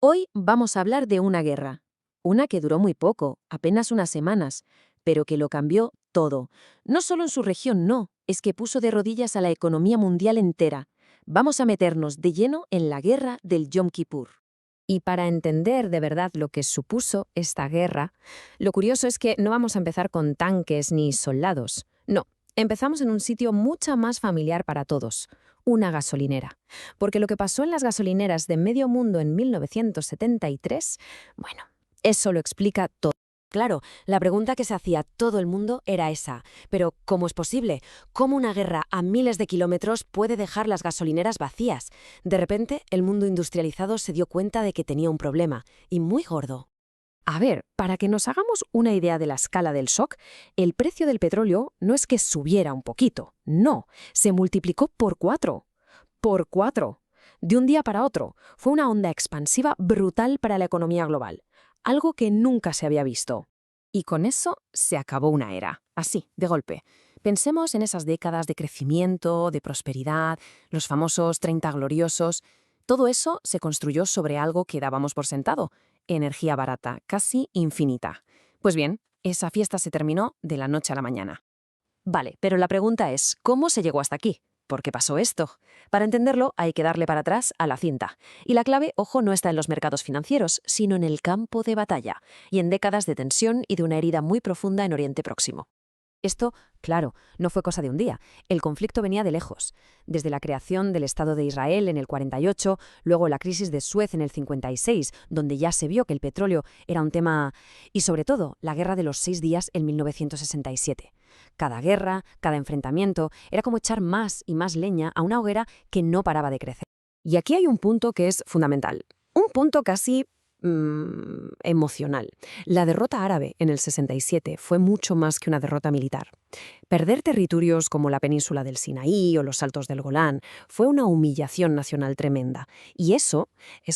Hoy vamos a hablar de una guerra. Una que duró muy poco, apenas unas semanas, pero que lo cambió todo. No solo en su región, no, es que puso de rodillas a la economía mundial entera. Vamos a meternos de lleno en la guerra del Yom Kippur. Y para entender de verdad lo que supuso esta guerra, lo curioso es que no vamos a empezar con tanques ni soldados. No, empezamos en un sitio mucho más familiar para todos, una gasolinera. Porque lo que pasó en las gasolineras de medio mundo en 1973, bueno, eso lo explica todo. Claro, la pregunta que se hacía todo el mundo era esa. Pero, ¿cómo es posible? ¿Cómo una guerra a miles de kilómetros puede dejar las gasolineras vacías? De repente, el mundo industrializado se dio cuenta de que tenía un problema, y muy gordo. A ver, para que nos hagamos una idea de la escala del shock, el precio del petróleo no es que subiera un poquito, no, se multiplicó por 4. Por 4. De un día para otro. Fue una onda expansiva brutal para la economía global. Algo que nunca se había visto. Y con eso se acabó una era. Así, de golpe. Pensemos en esas décadas de crecimiento, de prosperidad, los famosos 30 gloriosos. Todo eso se construyó sobre algo que dábamos por sentado. Energía barata, casi infinita. Pues bien, esa fiesta se terminó de la noche a la mañana. Vale, pero la pregunta es, ¿cómo se llegó hasta aquí? ¿Por qué pasó esto? Para entenderlo, hay que darle para atrás a la cinta. Y la clave, ojo, no está en los mercados financieros, sino en el campo de batalla, y en décadas de tensión y de una herida muy profunda en Oriente Próximo. Esto, claro, no fue cosa de un día. El conflicto venía de lejos. Desde la creación del Estado de Israel en el 48, luego la crisis de Suez en el 56, donde ya se vio que el petróleo era un tema, y sobre todo, la Guerra de los 6 días en 1967. Cada guerra, cada enfrentamiento, era como echar más y más leña a una hoguera que no paraba de crecer. Y aquí hay un punto que es fundamental. Un punto casi emocional. La derrota árabe en el 67 fue mucho más que una derrota militar. Perder territorios como la península del Sinaí o los Altos del Golán fue una humillación nacional tremenda. Y eso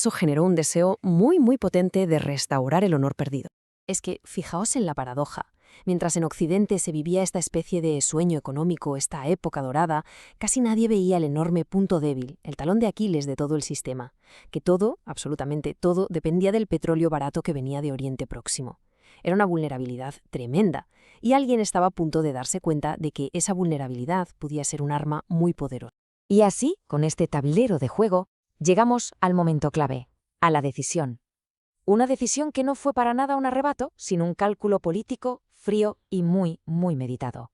generó un deseo muy, muy potente de restaurar el honor perdido. Es que, fijaos en la paradoja. Mientras en Occidente se vivía esta especie de sueño económico, esta época dorada, casi nadie veía el enorme punto débil, el talón de Aquiles de todo el sistema, que todo, absolutamente todo, dependía del petróleo barato que venía de Oriente Próximo. Era una vulnerabilidad tremenda, y alguien estaba a punto de darse cuenta de que esa vulnerabilidad podía ser un arma muy poderosa. Y así, con este tablero de juego, llegamos al momento clave, a la decisión. Una decisión que no fue para nada un arrebato, sino un cálculo político, frío y muy, muy meditado.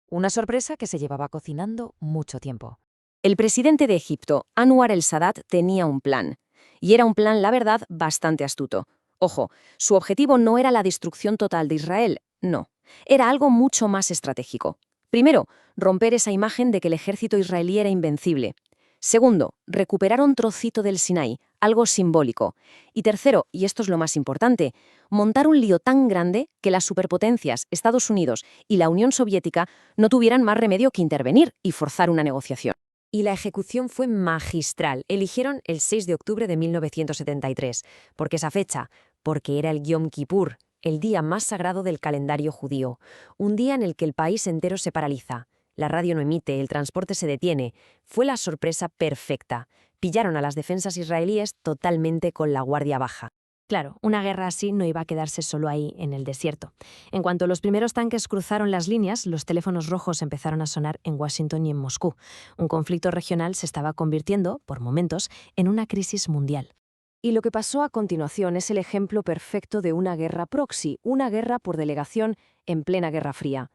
Una sorpresa que se llevaba cocinando mucho tiempo. El presidente de Egipto, Anwar el-Sadat, tenía un plan. Y era un plan, la verdad, bastante astuto. Ojo, su objetivo no era la destrucción total de Israel, no. Era algo mucho más estratégico. Primero, romper esa imagen de que el ejército israelí era invencible. Segundo, recuperar un trocito del Sinaí, algo simbólico. Y tercero, y esto es lo más importante, montar un lío tan grande que las superpotencias, Estados Unidos y la Unión Soviética, no tuvieran más remedio que intervenir y forzar una negociación. Y la ejecución fue magistral. Eligieron el 6 de octubre de 1973. ¿Por qué esa fecha? Porque era el Yom Kippur, el día más sagrado del calendario judío. Un día en el que el país entero se paraliza. La radio no emite, el transporte se detiene. Fue la sorpresa perfecta. Pillaron a las defensas israelíes totalmente con la guardia baja. Claro, una guerra así no iba a quedarse solo ahí, en el desierto. En cuanto los primeros tanques cruzaron las líneas, los teléfonos rojos empezaron a sonar en Washington y en Moscú. Un conflicto regional se estaba convirtiendo, por momentos, en una crisis mundial. Y lo que pasó a continuación es el ejemplo perfecto de una guerra proxy, una guerra por delegación en plena Guerra Fría.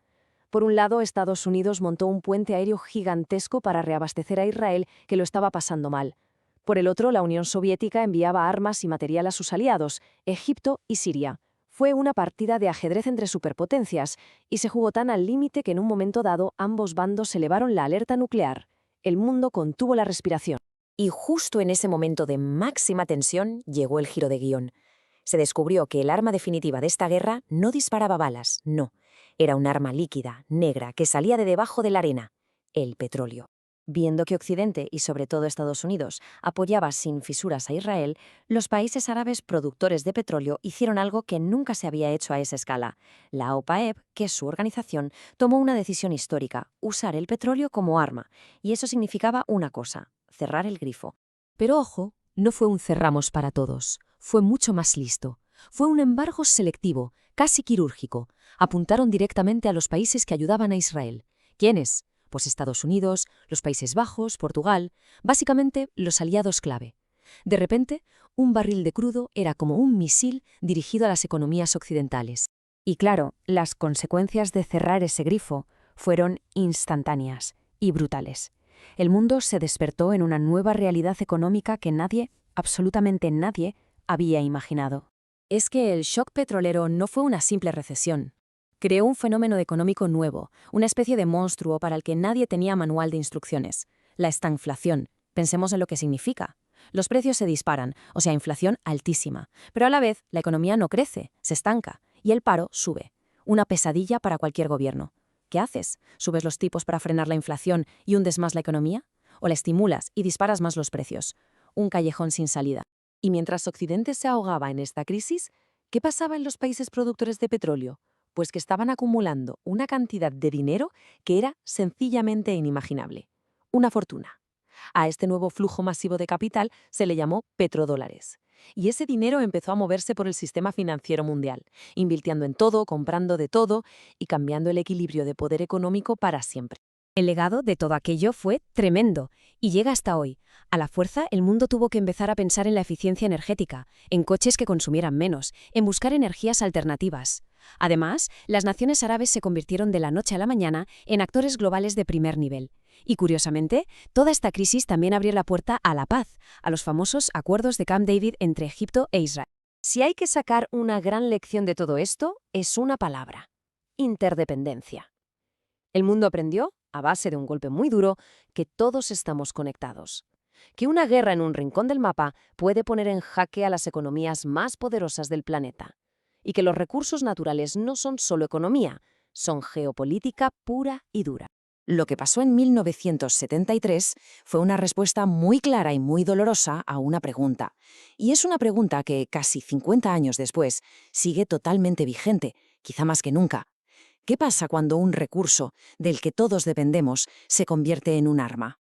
Por un lado, Estados Unidos montó un puente aéreo gigantesco para reabastecer a Israel, que lo estaba pasando mal. Por el otro, la Unión Soviética enviaba armas y material a sus aliados, Egipto y Siria. Fue una partida de ajedrez entre superpotencias, y se jugó tan al límite que en un momento dado ambos bandos elevaron la alerta nuclear. El mundo contuvo la respiración. Y justo en ese momento de máxima tensión llegó el giro de guión. Se descubrió que el arma definitiva de esta guerra no disparaba balas, no. Era un arma líquida, negra, que salía de debajo de la arena: el petróleo. Viendo que Occidente, y sobre todo Estados Unidos, apoyaba sin fisuras a Israel, los países árabes productores de petróleo hicieron algo que nunca se había hecho a esa escala. La OPEP, que es su organización, tomó una decisión histórica: usar el petróleo como arma. Y eso significaba una cosa: cerrar el grifo. Pero ojo, no fue un cerramos para todos. fue mucho más listo. Fue un embargo selectivo, casi quirúrgico. Apuntaron directamente a los países que ayudaban a Israel. ¿Quiénes? Pues Estados Unidos, los Países Bajos, Portugal, básicamente los aliados clave. De repente, un barril de crudo era como un misil dirigido a las economías occidentales. Y claro, las consecuencias de cerrar ese grifo fueron instantáneas y brutales. El mundo se despertó en una nueva realidad económica que nadie, absolutamente nadie, había imaginado. Es que el shock petrolero no fue una simple recesión. Creó un fenómeno económico nuevo, una especie de monstruo para el que nadie tenía manual de instrucciones. La estagflación. Pensemos en lo que significa. Los precios se disparan, o sea, inflación altísima, pero a la vez la economía no crece, se estanca, y el paro sube. Una pesadilla para cualquier gobierno. ¿Qué haces? ¿Subes los tipos para frenar la inflación y hundes más la economía? ¿O la estimulas y disparas más los precios? Un callejón sin salida. Y mientras Occidente se ahogaba en esta crisis, ¿qué pasaba en los países productores de petróleo? Pues que estaban acumulando una cantidad de dinero que era sencillamente inimaginable. Una fortuna. A este nuevo flujo masivo de capital se le llamó petrodólares. Y ese dinero empezó a moverse por el sistema financiero mundial, invirtiendo en todo, comprando de todo y cambiando el equilibrio de poder económico para siempre. El legado de todo aquello fue tremendo y llega hasta hoy. A la fuerza, el mundo tuvo que empezar a pensar en la eficiencia energética, en coches que consumieran menos, en buscar energías alternativas. Además, las naciones árabes se convirtieron de la noche a la mañana en actores globales de primer nivel. Y curiosamente, toda esta crisis también abrió la puerta a la paz, a los famosos acuerdos de Camp David entre Egipto e Israel. Si hay que sacar una gran lección de todo esto, es una palabra: interdependencia. El mundo aprendió, a base de un golpe muy duro, que todos estamos conectados. Que una guerra en un rincón del mapa puede poner en jaque a las economías más poderosas del planeta. Y que los recursos naturales no son solo economía, son geopolítica pura y dura. Lo que pasó en 1973 fue una respuesta muy clara y muy dolorosa a una pregunta. Y es una pregunta que, casi 50 años después, sigue totalmente vigente, quizá más que nunca. ¿Qué pasa cuando un recurso del que todos dependemos se convierte en un arma?